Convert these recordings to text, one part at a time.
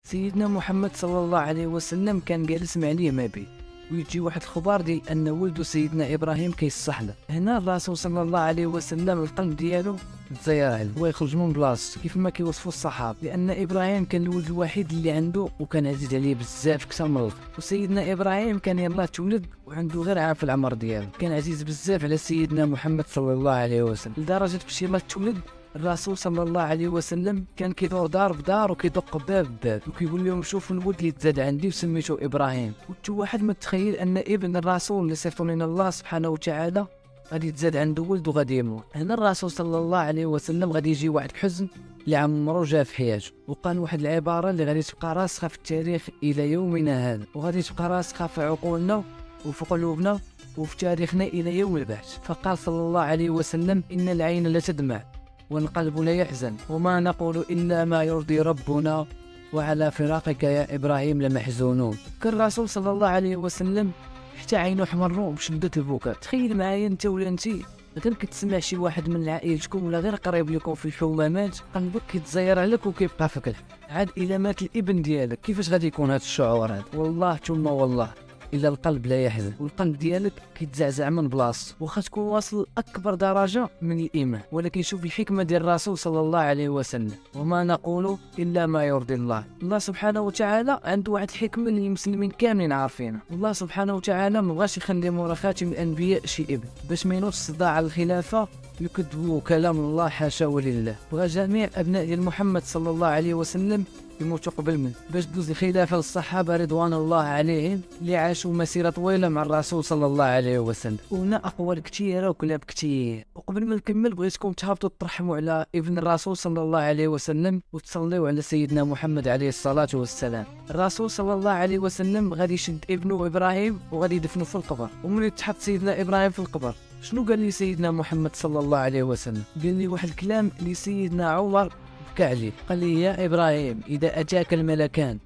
سيدنا محمد صلى الله عليه وسلم كان جالس مع اليما بيه، ويجي واحد الخبر ديال ان ولده سيدنا ابراهيم كيصح له. هنا الرسول صلى الله عليه وسلم القلب ديالو تزير عليه ويخرج من بلاصتو كيف ما كيوصفوا الصحابه، لان ابراهيم كان الولد الوحيد اللي عنده وكان عزيز عليه بزاف اكثر من الولد. وسيدنا ابراهيم كان يلاه تولد وعنده غير عام في العمر ديالو، كان عزيز بزاف على سيدنا محمد صلى الله عليه وسلم، لدرجه فاش يلاه تولد الرسول صلى الله عليه وسلم كان كيدور دار بدار وكيدق باب باب وكيقول لهم شوفوا الولد اللي تزاد عندي وسميتو ابراهيم. وانت واحد ما تخيل ان ابن الرسول اللي صيفطوا لنا الله سبحانه وتعالى غادي تزاد عنده ولد وغادي يموت. هنا الرسول صلى الله عليه وسلم غادي يجي واحد الحزن اللي عمرو جا في حياته، وقال واحد العباره اللي غادي تبقى راسخه في التاريخ الى يومنا هذا، وغادي تبقى راسخه في عقولنا وفي قلوبنا وفي تاريخنا الى يوم البعث. فقال صلى الله عليه وسلم: ان العين لتدمع والقلب لا يحزن وما نقول إلا ما يرضي ربنا وعلى فراقك يا إبراهيم لمحزونون. كان الرسول صلى الله عليه وسلم حتى عينه حمروا بشدة البكاء. تخيل معايا انت ولا انتي مثلا كتسمع شي واحد من عائلتكم ولا غير قريب لكم في الحمامات قلبك كيتزير عليك وكيبقى فيك الحب. عاد إلا مات الابن ديالك كيفاش غادي يكون هذا الشعور هذا؟ والله ثم والله إلا القلب لا يحزن والقلب ديالك كيتزعزع من بلاصتو، واخا تكون واصل أكبر درجة من الإيمان. ولكن شوف الحكمة ديال الرسول صلى الله عليه وسلم: وما نقول إلا ما يرضي الله. الله سبحانه وتعالى عنده واحد الحكمة اللي المسلمين كاملين عارفينها. الله سبحانه وتعالى مبغاش يخلي مورا خاتم الأنبياء شي ابن باش ما ينوضش صداع على الخلافة يكذبوا كلام الله، حاشا ولله. بغى جميع أبناء ديال محمد صلى الله عليه وسلم يموتوا قبل منه باش دوز الخلافه للصحابه رضوان الله عليهم اللي عاشوا مسيره طويله مع الرسول صلى الله عليه وسلم. وهنا اقوال كثيره وكلام كثير. وقبل ما نكمل بغيتكم تهبطوا ترحموا على ابن الرسول صلى الله عليه وسلم وتصليوا على سيدنا محمد عليه الصلاه والسلام. الرسول صلى الله عليه وسلم غادي يشد ابنه ابراهيم وغادي يدفنه في القبر. ومن تحط سيدنا ابراهيم في القبر شنو قال لي سيدنا محمد صلى الله عليه وسلم؟ قال لي واحد الكلام لسيدنا عمر عليه. قال لي: يا إبراهيم، إذا أتاك الملكان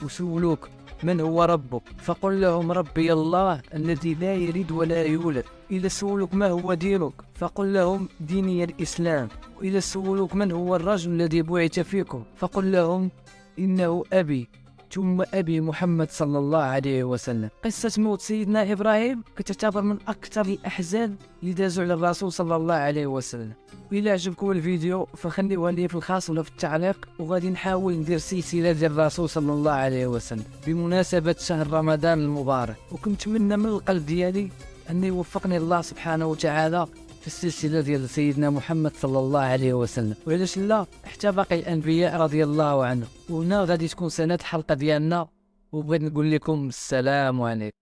وسولوك من هو ربك فقل لهم ربي الله الذي لا يلد ولا يولد. إذا سولوك ما هو دينك فقل لهم ديني الإسلام. وإذا سولوك من هو الرجل الذي بعث فيكم فقل لهم إنه أبي ثم أبي محمد صلى الله عليه وسلم. قصة موت سيدنا إبراهيم كتعتبر من أكثر الأحزان اللي دازوا على الرسول صلى الله عليه وسلم. وإلا عجبكم الفيديو فخليوها لي في الخاص ولا في التعليق، وغادي نحاول ندير سلسلة ديال الرسول صلى الله عليه وسلم بمناسبة شهر رمضان المبارك. وكنتمنى من القلب ديالي أن يوفقني الله سبحانه وتعالى في السلسلة ديال سيدنا محمد صلى الله عليه وسلم، وعلاش لا حتى باقي الأنبياء رضي الله عنهم. وهنا غادي تكون سنة الحلقة ديالنا، وبغيت نقول لكم السلام عليكم.